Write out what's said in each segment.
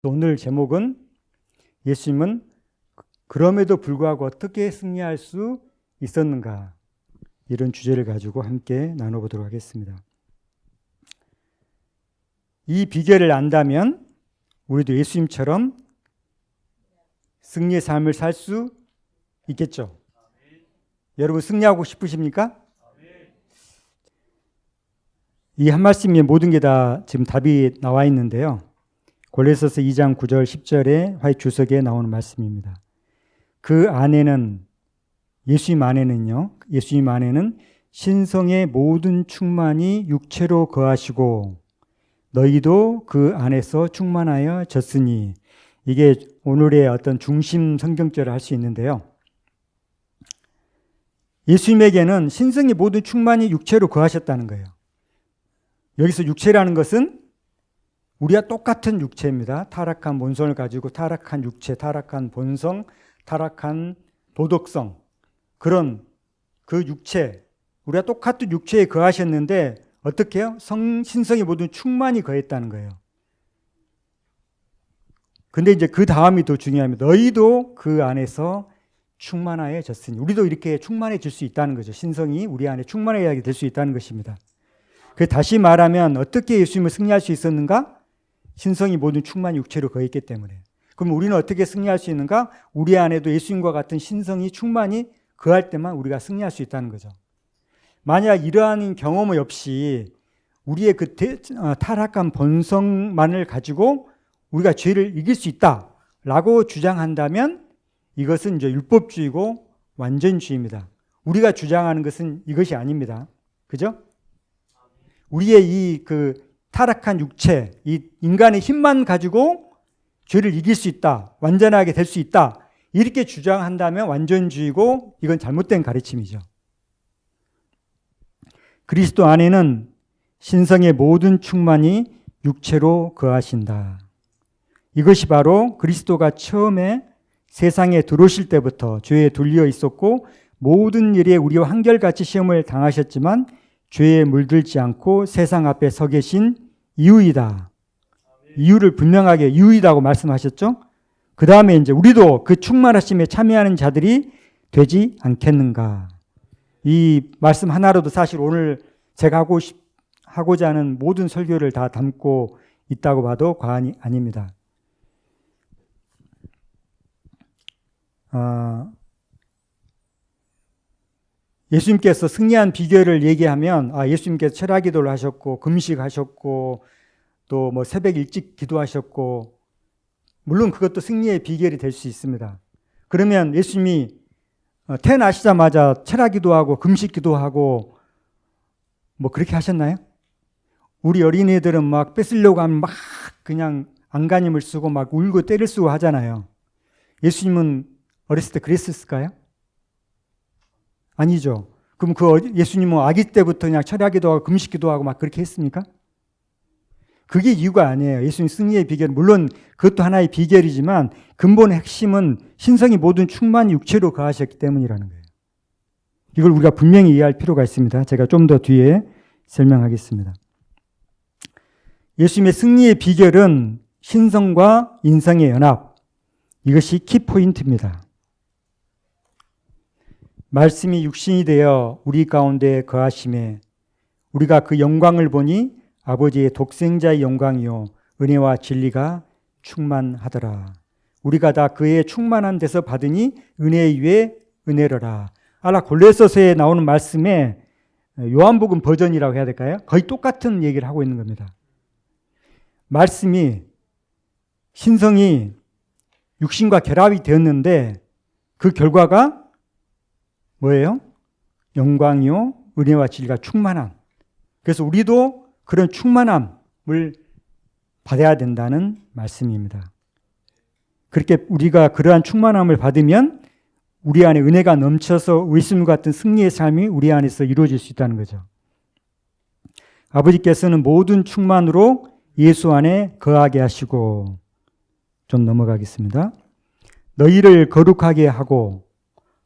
오늘 제목은 예수님은 그럼에도 불구하고 어떻게 승리할 수 있었는가, 이런 주제를 가지고 함께 나눠보도록 하겠습니다. 이 비결을 안다면 우리도 예수님처럼 승리의 삶을 살 수 있겠죠. 여러분 승리하고 싶으십니까? 이 한 말씀에 모든 게 다 지금 답이 나와 있는데요. 골로새서 2장 9절 10절에 화이트 주석에 나오는 말씀입니다. 그 안에는, 예수님 안에는 신성의 모든 충만이 육체로 거하시고 너희도 그 안에서 충만하여 졌으니, 이게 오늘의 어떤 중심 성경절을 할 수 있는데요. 예수님에게는 신성의 모든 충만이 육체로 거하셨다는 거예요. 여기서 육체라는 것은 우리와 똑같은 육체입니다. 타락한 본성을 가지고 타락한 육체, 타락한 본성, 타락한 도덕성, 그런 그 육체, 우리가 똑같은 육체에 거하셨는데 어떻게 해요? 신성의 모든 충만이 거했다는 거예요. 근데 이제 그 다음이 더 중요합니다. 너희도 그 안에서 충만해졌으니, 우리도 이렇게 충만해질 수 있다는 거죠. 신성이 우리 안에 충만하게 될 수 있다는 것입니다. 다시 말하면 어떻게 예수님을 승리할 수 있었는가? 신성이 모든 충만이 육체로 거했기 때문에. 그럼 우리는 어떻게 승리할 수 있는가? 우리 안에도 예수님과 같은 신성이 충만히 거할 때만 우리가 승리할 수 있다는 거죠. 만약 이러한 경험 없이 우리의 그 타락한 본성만을 가지고 우리가 죄를 이길 수 있다라고 주장한다면 이것은 이제 율법주의고 완전주의입니다. 우리가 주장하는 것은 이것이 아닙니다. 그죠? 우리의 이 타락한 육체, 이 인간의 힘만 가지고 죄를 이길 수 있다, 완전하게 될 수 있다, 이렇게 주장한다면 완전주의고 이건 잘못된 가르침이죠. 그리스도 안에는 신성의 모든 충만이 육체로 거하신다. 이것이 바로 그리스도가 처음에 세상에 들어오실 때부터 죄에 눌려 있었고 모든 일에 우리와 한결같이 시험을 당하셨지만 죄에 물들지 않고 세상 앞에 서 계신 이유이다. 이유를 분명하게 이유이다고 말씀하셨죠. 그 다음에 이제 우리도 그 충만하심에 참여하는 자들이 되지 않겠는가. 이 말씀 하나로도 사실 오늘 제가 하고자 하는 모든 설교를 다 담고 있다고 봐도 과언이 아닙니다. 예수님께서 승리한 비결을 얘기하면 예수님께서 철야기도를 하셨고 금식하셨고 또 뭐 새벽 일찍 기도하셨고, 물론 그것도 승리의 비결이 될 수 있습니다. 그러면 예수님이 태어나시자마자 철야기도하고 금식기도하고 뭐 그렇게 하셨나요? 우리 어린애들은 막 뺏으려고 하면 막 그냥 안간힘을 쓰고 막 울고 때를 쓰고 하잖아요. 예수님은 어렸을 때 그랬을까요? 아니죠. 그럼 예수님은 아기 때부터 그냥 철야기도하고 금식기도하고 막 그렇게 했습니까? 그게 이유가 아니에요. 예수님 승리의 비결, 물론 그것도 하나의 비결이지만 근본의 핵심은 신성이 모든 충만히 육체로 거하셨기 때문이라는 거예요. 이걸 우리가 분명히 이해할 필요가 있습니다. 제가 좀 더 뒤에 설명하겠습니다. 예수님의 승리의 비결은 신성과 인성의 연합, 이것이 키포인트입니다. 말씀이 육신이 되어 우리 가운데 거하심에 우리가 그 영광을 보니 아버지의 독생자의 영광이요 은혜와 진리가 충만하더라. 우리가 다 그의 충만한 데서 받으니 은혜 위에 은혜로라. 골로새서에 나오는 말씀에 요한복음 버전이라고 해야 될까요? 거의 똑같은 얘기를 하고 있는 겁니다. 말씀이 신성이 육신과 결합이 되었는데 그 결과가 뭐예요? 영광이요 은혜와 진리가 충만함. 그래서 우리도 그런 충만함을 받아야 된다는 말씀입니다. 그렇게 우리가 그러한 충만함을 받으면 우리 안에 은혜가 넘쳐서 예수님과 같은 승리의 삶이 우리 안에서 이루어질 수 있다는 거죠. 아버지께서는 모든 충만으로 예수 안에 거하게 하시고, 좀 넘어가겠습니다. 너희를 거룩하게 하고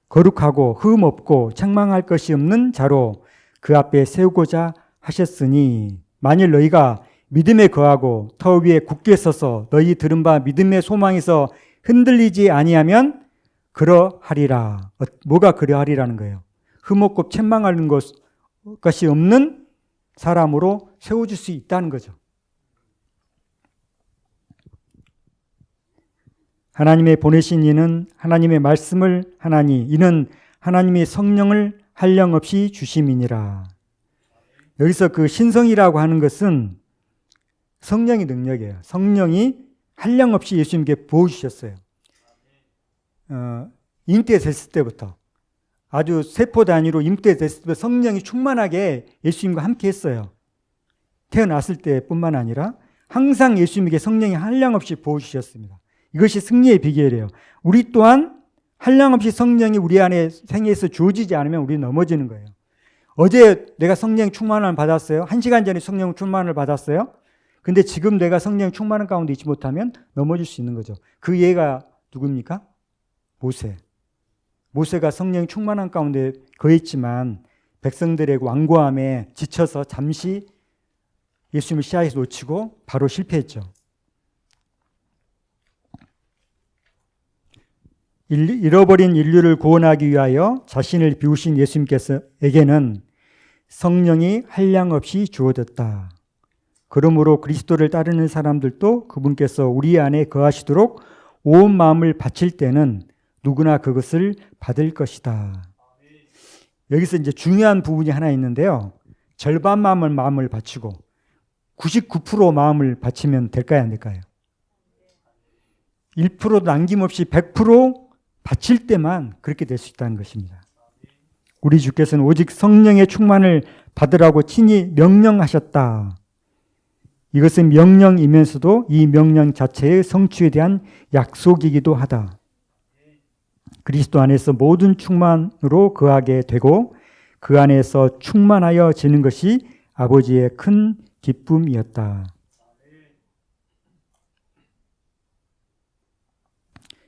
흠 없고 책망할 것이 없는 자로 그 앞에 세우고자 하셨으니 만일 너희가 믿음에 거하고 터 위에 굳게 서서 너희 들은 바 믿음의 소망에서 흔들리지 아니하면 그러하리라. 뭐가 그러하리라는 거예요? 흠없고 책망하는 것이 없는 사람으로 세워줄 수 있다는 거죠. 하나님의 보내신 이는 하나님의 말씀을 하나니 이는 하나님의 성령을 한량없이 주심이니라. 여기서 그 신성이라고 하는 것은 성령의 능력이에요. 성령이 한량없이 예수님께 부어주셨어요. 잉태 됐을 때부터 아주 세포 단위로 잉태 됐을 때부터 성령이 충만하게 예수님과 함께 했어요. 태어났을 때뿐만 아니라 항상 예수님에게 성령이 한량없이 부어주셨습니다. 이것이 승리의 비결이에요. 우리 또한 한량없이 성령이 우리 안에 생애에서 주어지지 않으면 우리는 넘어지는 거예요. 어제 내가 성령 충만을 받았어요. 1시간 전에 성령 충만을 받았어요. 근데 지금 내가 성령 충만한 가운데 있지 못하면 넘어질 수 있는 거죠. 그 예가 누굽니까? 모세. 모세가 성령 충만한 가운데 거했지만 백성들의 완고함에 지쳐서 잠시 예수님을 시야에서 놓치고 바로 실패했죠. 잃어버린 인류를 구원하기 위하여 자신을 비우신 예수님께서에게는 성령이 한량없이 주어졌다. 그러므로 그리스도를 따르는 사람들도 그분께서 우리 안에 거하시도록 온 마음을 바칠 때는 누구나 그것을 받을 것이다. 여기서 이제 중요한 부분이 하나 있는데요. 절반 마음을 바치고 99% 마음을 바치면 될까요, 안 될까요? 1% 남김없이 100% 바칠 때만 그렇게 될 수 있다는 것입니다. 우리 주께서는 오직 성령의 충만을 받으라고 친히 명령하셨다. 이것은 명령이면서도 이 명령 자체의 성취에 대한 약속이기도 하다. 그리스도 안에서 모든 충만으로 거하게 되고 그 안에서 충만하여 지는 것이 아버지의 큰 기쁨이었다.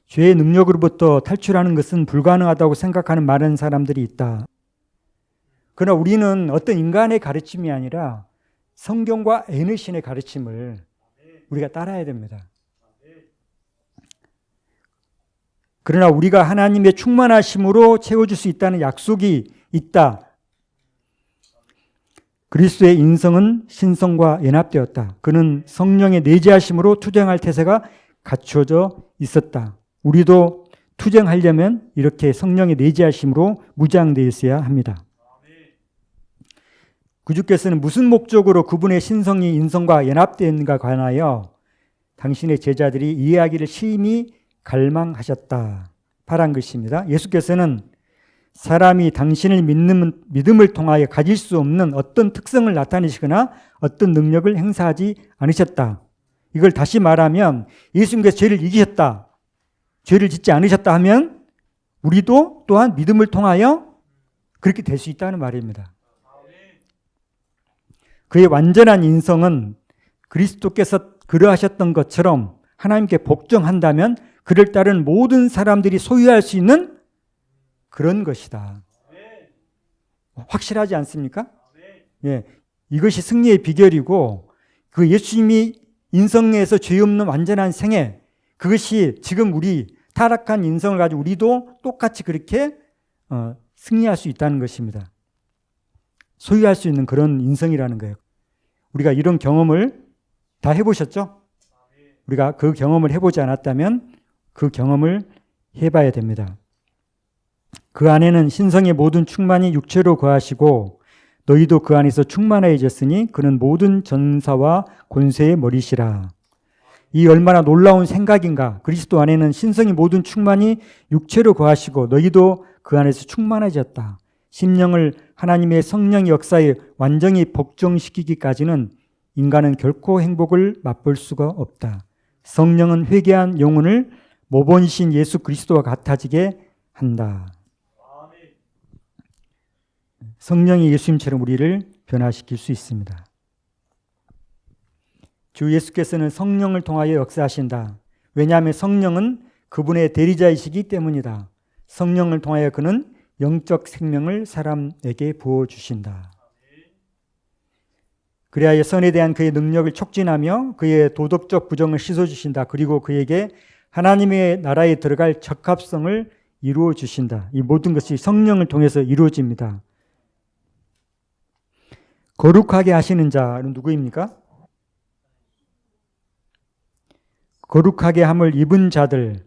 죄의 능력으로부터 탈출하는 것은 불가능하다고 생각하는 많은 사람들이 있다. 그러나 우리는 어떤 인간의 가르침이 아니라 성경과 에너신의 가르침을 우리가 따라야 됩니다. 그러나 우리가 하나님의 충만하심으로 채워줄 수 있다는 약속이 있다. 그리스도의 인성은 신성과 연합되었다. 그는 성령의 내재하심으로 투쟁할 태세가 갖춰져 있었다. 우리도 투쟁하려면 이렇게 성령의 내재하심으로 무장되어 있어야 합니다. 구주께서는 무슨 목적으로 그분의 신성이 인성과 연합되었는가 관하여 당신의 제자들이 이해하기를 심히 갈망하셨다. 파란 글씨입니다. 예수께서는 사람이 당신을 믿음을 통하여 가질 수 없는 어떤 특성을 나타내시거나 어떤 능력을 행사하지 않으셨다. 이걸 다시 말하면 예수님께서 죄를 이기셨다. 죄를 짓지 않으셨다 하면 우리도 또한 믿음을 통하여 그렇게 될 수 있다는 말입니다. 그의 완전한 인성은 그리스도께서 그러하셨던 것처럼 하나님께 복종한다면 그를 따른 모든 사람들이 소유할 수 있는 그런 것이다. 확실하지 않습니까? 예, 이것이 승리의 비결이고 그 예수님이 인성에서 죄 없는 완전한 생애, 그것이 지금 우리 타락한 인성을 가지고 우리도 똑같이 그렇게 승리할 수 있다는 것입니다. 소유할 수 있는 그런 인성이라는 거예요. 우리가 이런 경험을 다 해보셨죠? 우리가 그 경험을 해보지 않았다면 그 경험을 해봐야 됩니다. 그 안에는 신성의 모든 충만이 육체로 거하시고 너희도 그 안에서 충만해졌으니 그는 모든 전사와 권세의 머리시라. 이 얼마나 놀라운 생각인가. 그리스도 안에는 신성의 모든 충만이 육체로 거하시고 너희도 그 안에서 충만해졌다. 심령을 하나님의 성령 역사에 완전히 복종시키기까지는 인간은 결코 행복을 맛볼 수가 없다. 성령은 회개한 영혼을 모본이신 예수 그리스도와 같아지게 한다. 성령이 예수님처럼 우리를 변화시킬 수 있습니다. 주 예수께서는 성령을 통하여 역사하신다. 왜냐하면 성령은 그분의 대리자이시기 때문이다. 성령을 통하여 그는 영적 생명을 사람에게 부어주신다. 그래야 선에 대한 그의 능력을 촉진하며 그의 도덕적 부정을 씻어주신다. 그리고 그에게 하나님의 나라에 들어갈 적합성을 이루어 주신다. 이 모든 것이 성령을 통해서 이루어집니다. 거룩하게 하시는 자는 누구입니까? 거룩하게 함을 입은 자들,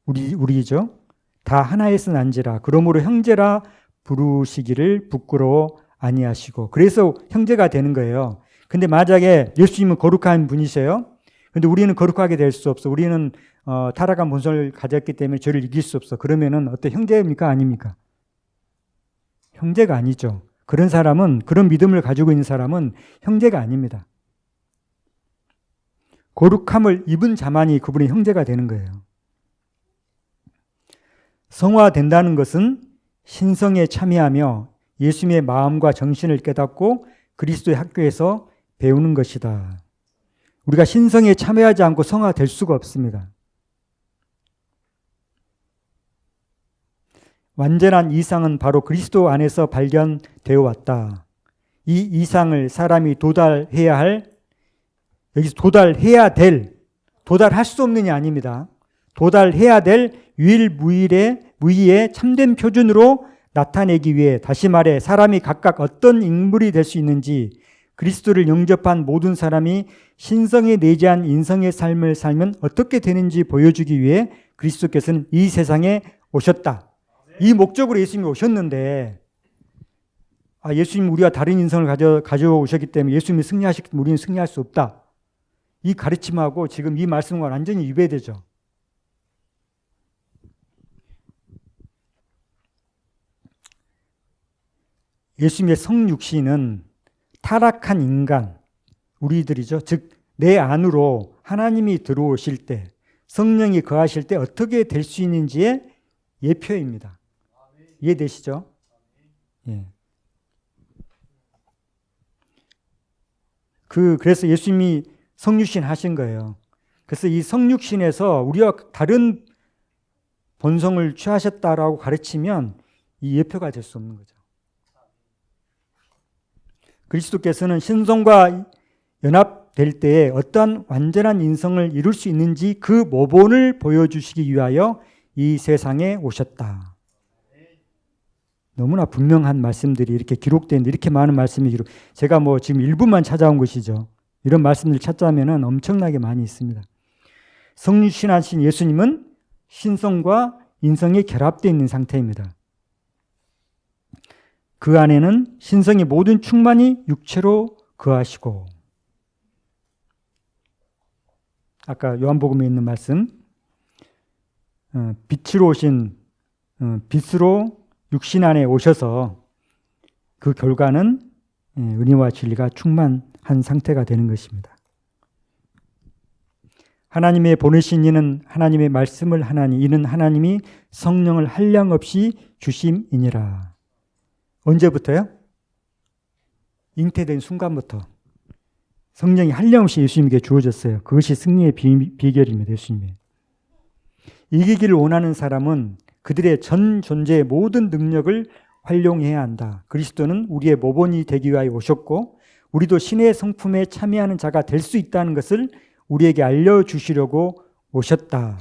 우리죠. 다 하나에서 난지라. 그러므로 형제라 부르시기를 부끄러워 아니하시고. 그래서 형제가 되는 거예요. 근데 만약에 예수님은 거룩한 분이세요. 근데 우리는 거룩하게 될 수 없어. 우리는 타락한 본성을 가졌기 때문에 죄를 이길 수 없어. 그러면은 어떤 형제입니까? 아닙니까? 형제가 아니죠. 그런 사람은, 그런 믿음을 가지고 있는 사람은 형제가 아닙니다. 거룩함을 입은 자만이 그분의 형제가 되는 거예요. 성화된다는 것은 신성에 참여하며 예수님의 마음과 정신을 깨닫고 그리스도의 학교에서 배우는 것이다. 우리가 신성에 참여하지 않고 성화될 수가 없습니다. 완전한 이상은 바로 그리스도 안에서 발견되어 왔다. 이 이상을 사람이 도달해야 할, 여기서 도달할 수 없느냐 아닙니다. 도달해야 될 유일무이의 참된 표준으로 나타내기 위해, 다시 말해 사람이 각각 어떤 인물이 될 수 있는지, 그리스도를 영접한 모든 사람이 신성에 내재한 인성의 삶을 살면 어떻게 되는지 보여주기 위해 그리스도께서는 이 세상에 오셨다. 이 목적으로 예수님이 오셨는데, 예수님 우리가 다른 인성을 가져오셨기 때문에 예수님이 승리하셨기 때문에 우리는 승리할 수 없다. 이 가르침하고 지금 이 말씀과 완전히 위배되죠. 예수님의 성육신은 타락한 인간, 우리들이죠. 즉, 내 안으로 하나님이 들어오실 때, 성령이 거하실 때 어떻게 될 수 있는지의 예표입니다. 이해되시죠? 예. 그래서 예수님이 성육신 하신 거예요. 그래서 이 성육신에서 우리와 다른 본성을 취하셨다라고 가르치면 이 예표가 될 수 없는 거죠. 그리스도께서는 신성과 연합될 때에 어떠한 완전한 인성을 이룰 수 있는지 그 모본을 보여주시기 위하여 이 세상에 오셨다. 너무나 분명한 말씀들이 이렇게 기록되는데, 이렇게 많은 말씀이 제가 지금 일부만 찾아온 것이죠. 이런 말씀들 찾자면은 엄청나게 많이 있습니다. 성육신하신 예수님은 신성과 인성이 결합되어 있는 상태입니다. 그 안에는 신성의 모든 충만이 육체로 거하시고, 아까 요한복음에 있는 말씀, 빛으로 오신, 빛으로 육신 안에 오셔서 그 결과는 은혜와 진리가 충만한 상태가 되는 것입니다. 하나님의 보내신 이는 하나님의 말씀을 하나니 이는 하나님이 성령을 한량없이 주심이니라. 언제부터요? 잉태된 순간부터 성령이 한량없이 예수님에게 주어졌어요. 그것이 승리의 비결입니다. 예수님의. 이기기를 원하는 사람은 그들의 전 존재의 모든 능력을 활용해야 한다. 그리스도는 우리의 모본이 되기 위하여 오셨고 우리도 신의 성품에 참여하는 자가 될 수 있다는 것을 우리에게 알려주시려고 오셨다.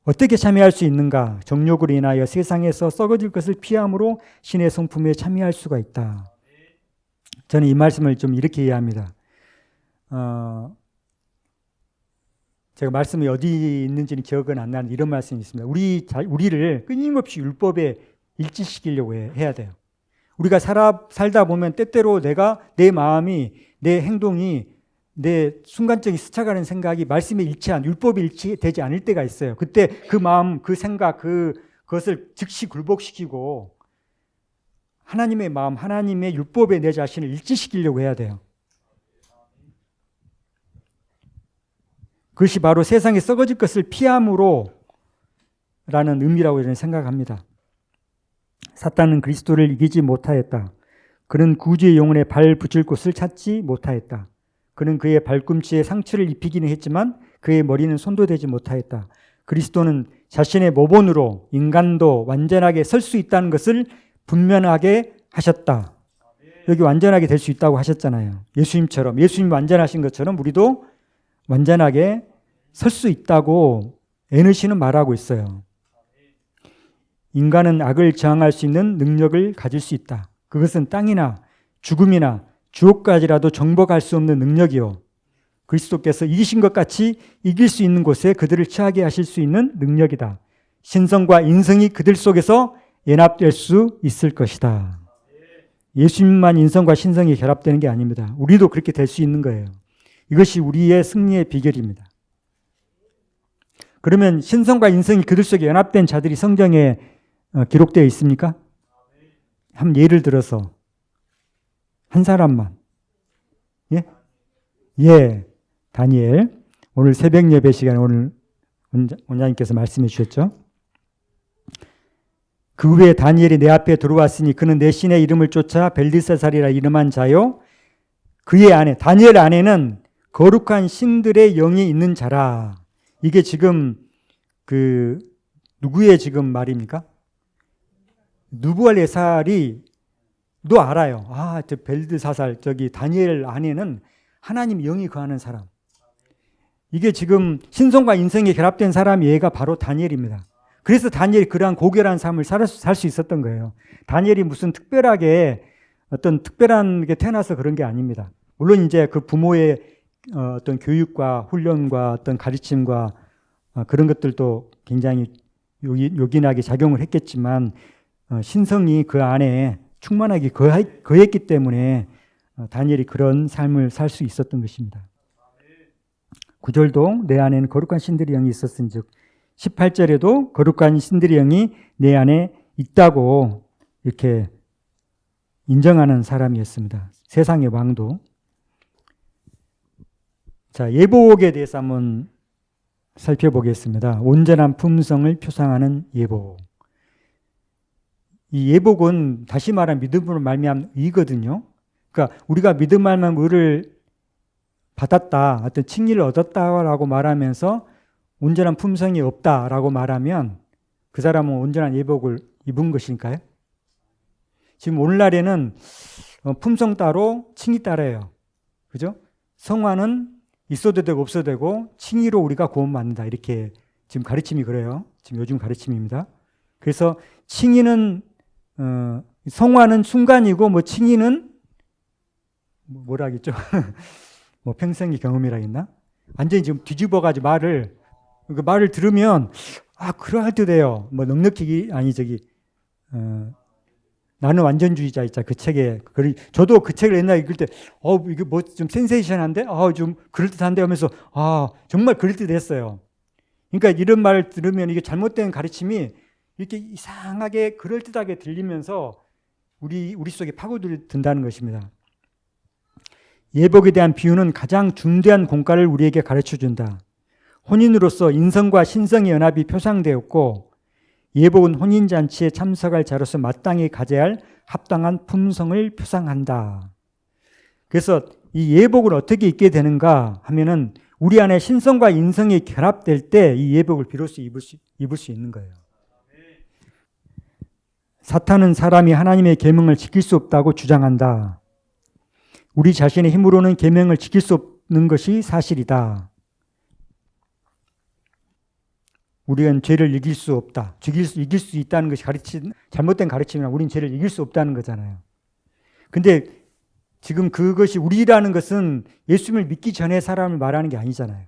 어떻게 참여할 수 있는가? 정욕으로 인하여 세상에서 썩어질 것을 피함으로 신의 성품에 참여할 수가 있다. 저는 이 말씀을 좀 이렇게 이해합니다. 제가 말씀이 어디 있는지는 기억은 안 나는데 이런 말씀이 있습니다. 우리를 끊임없이 율법에 일치시키려고 해야 돼요. 우리가 살다 보면 때때로 내 마음이, 내 행동이, 내 순간적인 스쳐가는 생각이 말씀에 율법에 일치되지 않을 때가 있어요. 그때 그 마음, 그 생각, 그것을 즉시 굴복시키고 하나님의 마음, 하나님의 율법에 내 자신을 일치시키려고 해야 돼요. 그것이 바로 세상에 썩어질 것을 피함으로 라는 의미라고 저는 생각합니다. 사탄은 그리스도를 이기지 못하였다. 그는 구주의 영혼에 발 붙일 곳을 찾지 못하였다. 그는 그의 발꿈치에 상처를 입히기는 했지만 그의 머리는 손도 대지 못하였다. 그리스도는 자신의 모본으로 인간도 완전하게 설 수 있다는 것을 분명하게 하셨다. 여기 완전하게 될 수 있다고 하셨잖아요. 예수님처럼. 예수님이 완전하신 것처럼 우리도 완전하게 설 수 있다고 에너시는 말하고 있어요. 인간은 악을 저항할 수 있는 능력을 가질 수 있다. 그것은 땅이나 죽음이나 주옥까지라도 정복할 수 없는 능력이요. 그리스도께서 이기신 것 같이 이길 수 있는 곳에 그들을 처하게 하실 수 있는 능력이다. 신성과 인성이 그들 속에서 연합될 수 있을 것이다. 예수님만 인성과 신성이 결합되는 게 아닙니다. 우리도 그렇게 될 수 있는 거예요. 이것이 우리의 승리의 비결입니다. 그러면 신성과 인성이 그들 속에 연합된 자들이 성경에 기록되어 있습니까? 한 예를 들어서 한 사람만. 예? 예. 다니엘. 오늘 새벽 예배 시간에 오늘 원장님께서 말씀해 주셨죠? 그 후에 다니엘이 내 앞에 들어왔으니 그는 내 신의 이름을 쫓아 벨드사살이라 이름한 자요. 그의 안에, 다니엘 안에는 거룩한 신들의 영이 있는 자라. 이게 지금 누구의 지금 말입니까? 누부알네살이 도 알아요. 저 벨드사살, 저기 다니엘 안에는 하나님 영이 거하는 사람. 이게 지금 신성과 인성이 결합된 사람이 얘가 바로 다니엘입니다. 그래서 다니엘이 그러한 고결한 삶을 살 수 있었던 거예요. 다니엘이 무슨 특별하게 어떤 특별한 게 태어나서 그런 게 아닙니다. 물론 이제 그 부모의 어떤 교육과 훈련과 어떤 가르침과 그런 것들도 굉장히 요긴하게 작용을 했겠지만 신성이 그 안에 충만하게 거했기 때문에 다니엘이 그런 삶을 살 수 있었던 것입니다. 9절도 내 안에는 거룩한 신들의 영이 있었은즉 18절에도 거룩한 신들의 영이 내 안에 있다고 이렇게 인정하는 사람이었습니다. 세상의 왕도. 자, 예복에 대해서 한번 살펴보겠습니다. 온전한 품성을 표상하는 예복. 이 예복은 다시 말하면 믿음으로 말미암은 의거든요. 그러니까 우리가 믿음 말미암은 의를 받았다, 어떤 칭의를 얻었다라고 말하면서 온전한 품성이 없다라고 말하면 그 사람은 온전한 예복을 입은 것일까요? 지금 오늘날에는 품성 따로 칭의 따라요. 그죠? 성화는 있어도 되고 없어도 되고 칭의로 우리가 구원받는다. 이렇게 지금 가르침이 그래요. 지금 요즘 가르침입니다. 그래서 칭의는 성화는 순간이고 뭐 칭의는 뭐라 하겠죠? 뭐 평생의 경험이라 했나? 완전히 지금 뒤집어가지고 말을 들으면 그럴듯해요. 뭐 넉넉히 나는 완전주의자 있자 그 책에 저도 그 책을 옛날에 읽을 때 이게 뭐 좀 센세이션한데 좀 그럴듯한데 하면서 정말 그럴듯했어요. 그러니까 이런 말을 들으면 이게 잘못된 가르침이 이렇게 이상하게 그럴듯하게 들리면서 우리 속에 파고든다는 것입니다. 예복에 대한 비유는 가장 중대한 공과를 우리에게 가르쳐준다. 혼인으로서 인성과 신성의 연합이 표상되었고 예복은 혼인잔치에 참석할 자로서 마땅히 가져야 할 합당한 품성을 표상한다. 그래서 이 예복을 어떻게 입게 되는가 하면은 우리 안에 신성과 인성이 결합될 때 이 예복을 비로소 입을 수 있는 거예요. 사탄은 사람이 하나님의 계명을 지킬 수 없다고 주장한다. 우리 자신의 힘으로는 계명을 지킬 수 없는 것이 사실이다. 우리는 죄를 이길 수 없다. 이길 수 있다는 것이 잘못된 가르침이나 우리는 죄를 이길 수 없다는 거잖아요. 근데 지금 그것이 우리라는 것은 예수님을 믿기 전에 사람을 말하는 게 아니잖아요.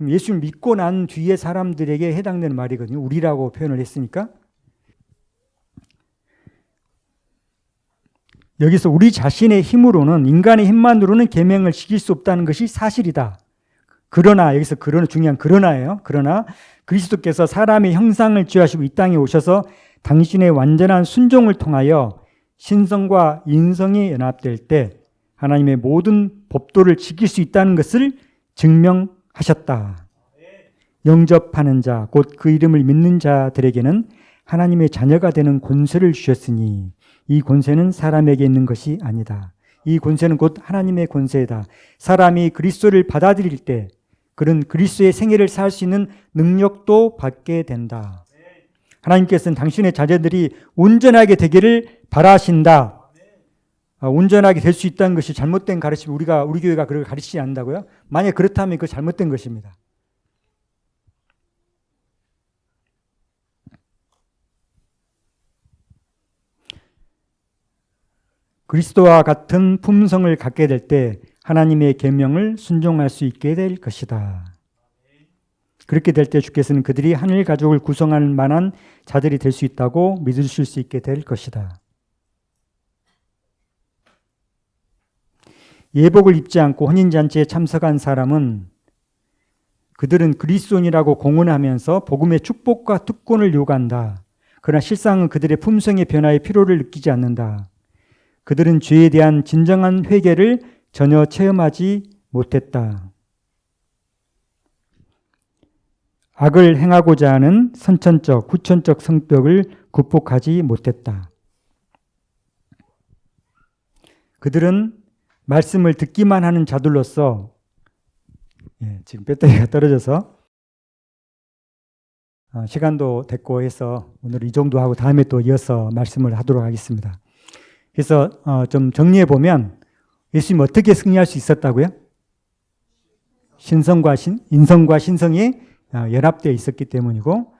예수님을 믿고 난 뒤에 사람들에게 해당되는 말이거든요. 우리라고 표현을 했으니까. 여기서 우리 자신의 힘으로는 인간의 힘만으로는 계명을 지킬 수 없다는 것이 사실이다. 그러나 여기서 중요한 그러나예요. 그러나 그리스도께서 사람의 형상을 취하시고 이 땅에 오셔서 당신의 완전한 순종을 통하여 신성과 인성이 연합될 때 하나님의 모든 법도를 지킬 수 있다는 것을 증명하셨다. 영접하는 자, 곧 그 이름을 믿는 자들에게는 하나님의 자녀가 되는 권세를 주셨으니 이 권세는 사람에게 있는 것이 아니다. 이 권세는 곧 하나님의 권세이다. 사람이 그리스도를 받아들일 때 그런 그리스도의 생애를 살 수 있는 능력도 받게 된다. 하나님께서는 당신의 자녀들이 온전하게 되기를 바라신다. 온전하게 될 수 있다는 것이 잘못된 가르침, 우리 교회가 그걸 가르치지 않는다고요? 만약 그렇다면 그거 잘못된 것입니다. 그리스도와 같은 품성을 갖게 될 때 하나님의 계명을 순종할 수 있게 될 것이다. 그렇게 될 때 주께서는 그들이 하늘 가족을 구성할 만한 자들이 될 수 있다고 믿으실 수 있게 될 것이다. 예복을 입지 않고 혼인잔치에 참석한 사람은 그들은 그리스도인이라고 공언하면서 복음의 축복과 특권을 요구한다. 그러나 실상은 그들의 품성의 변화에 필요를 느끼지 않는다. 그들은 죄에 대한 진정한 회개를 전혀 체험하지 못했다. 악을 행하고자 하는 선천적, 후천적 성벽을 극복하지 못했다. 그들은 말씀을 듣기만 하는 자들로서 지금 배터리가 떨어져서 시간도 됐고 해서 오늘 이 정도 하고 다음에 또 이어서 말씀을 하도록 하겠습니다. 그래서 좀 정리해 보면 예수님 어떻게 승리할 수 있었다고요? 인성과 신성이 연합되어 있었기 때문이고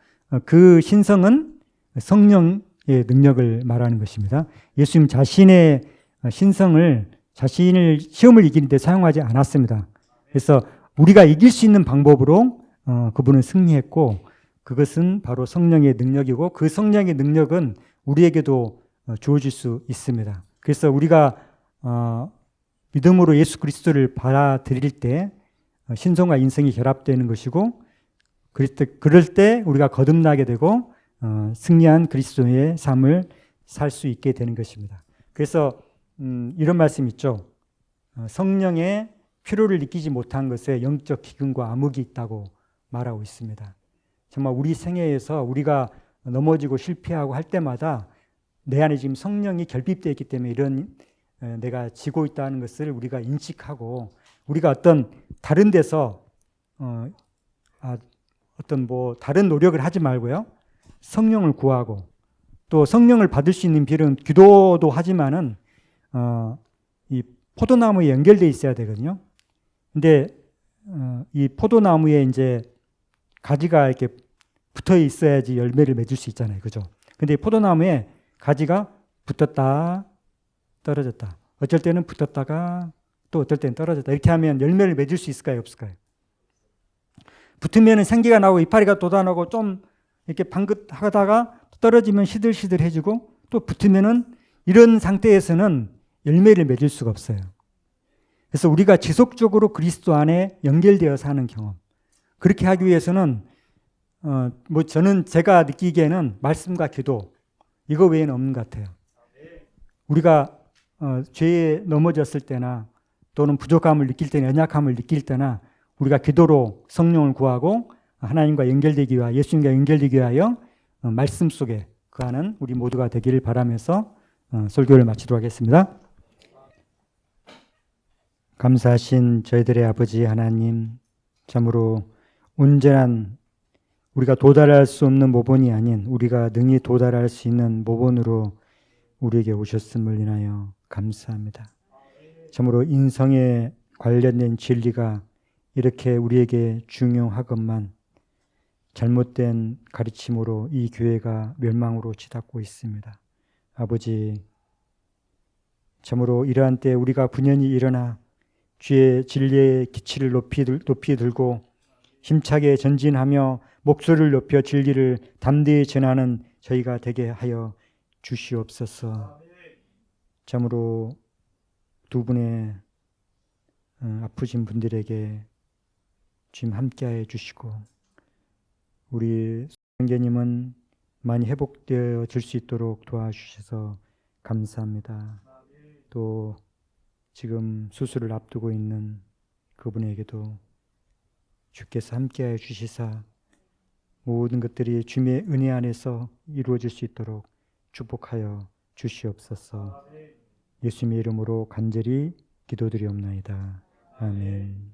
그 신성은 성령의 능력을 말하는 것입니다. 예수님 자신의 신성을 자신을 시험을 이기는 데 사용하지 않았습니다. 그래서 우리가 이길 수 있는 방법으로 그분은 승리했고 그것은 바로 성령의 능력이고 그 성령의 능력은 우리에게도 주어질 수 있습니다. 그래서 우리가 믿음으로 예수 그리스도를 받아들일 때 신성과 인성이 결합되는 것이고 그럴 때 우리가 거듭나게 되고 승리한 그리스도의 삶을 살 수 있게 되는 것입니다. 그래서 이런 말씀 있죠. 성령의 필요를 느끼지 못한 것에 영적 기근과 암흑이 있다고 말하고 있습니다. 정말 우리 생애에서 우리가 넘어지고 실패하고 할 때마다 내 안에 지금 성령이 결핍되어 있기 때문에 이런 내가 지고 있다는 것을 우리가 인식하고 우리가 어떤 다른 데서 어떤 다른 노력을 하지 말고요. 성령을 구하고 또 성령을 받을 수 있는 길은 기도도 하지만은 이 포도나무에 연결되어 있어야 되거든요. 근데 이 포도나무에 이제 가지가 이렇게 붙어 있어야지 열매를 맺을 수 있잖아요. 그죠? 근데 포도나무에 가지가 붙었다 떨어졌다. 어쩔 때는 붙었다가 또 어떨 때는 떨어졌다. 이렇게 하면 열매를 맺을 수 있을까요? 없을까요? 붙으면 생기가 나고 이파리가 돋아나고 좀 이렇게 방긋하다가 떨어지면 시들시들해지고 또 붙으면은 이런 상태에서는 열매를 맺을 수가 없어요. 그래서 우리가 지속적으로 그리스도 안에 연결되어 사는 경험. 그렇게 하기 위해서는 저는 제가 느끼기에는 말씀과 기도 이거 외에는 없는 것 같아요. 우리가 죄에 넘어졌을 때나 또는 부족함을 느낄 때나 연약함을 느낄 때나 우리가 기도로 성령을 구하고 하나님과 연결되기 위하여 예수님과 연결되기 위하여 말씀 속에 거하는 우리 모두가 되기를 바라면서 설교를 마치도록 하겠습니다. 감사하신 저희들의 아버지 하나님, 참으로 온전한 우리가 도달할 수 없는 모본이 아닌 우리가 능히 도달할 수 있는 모본으로 우리에게 오셨음을 인하여 감사합니다. 참으로 인성에 관련된 진리가 이렇게 우리에게 중요하건만 잘못된 가르침으로 이 교회가 멸망으로 치닫고 있습니다. 아버지, 참으로 이러한 때 우리가 분연히 일어나 주의 진리의 기치를 높이 들고 힘차게 전진하며 목소리를 높여 진리를 담대히 전하는 저희가 되게 하여 주시옵소서. 참으로 두 분의 아프신 분들에게 주님 함께하여 주시고 우리 성계님은 많이 회복되어질 수 있도록 도와주셔서 감사합니다. 또 지금 수술을 앞두고 있는 그분에게도 주께서 함께하여 주시사 모든 것들이 주님의 은혜 안에서 이루어질 수 있도록 축복하여 주시옵소서. 예수님의 이름으로 간절히 기도드리옵나이다. 아멘.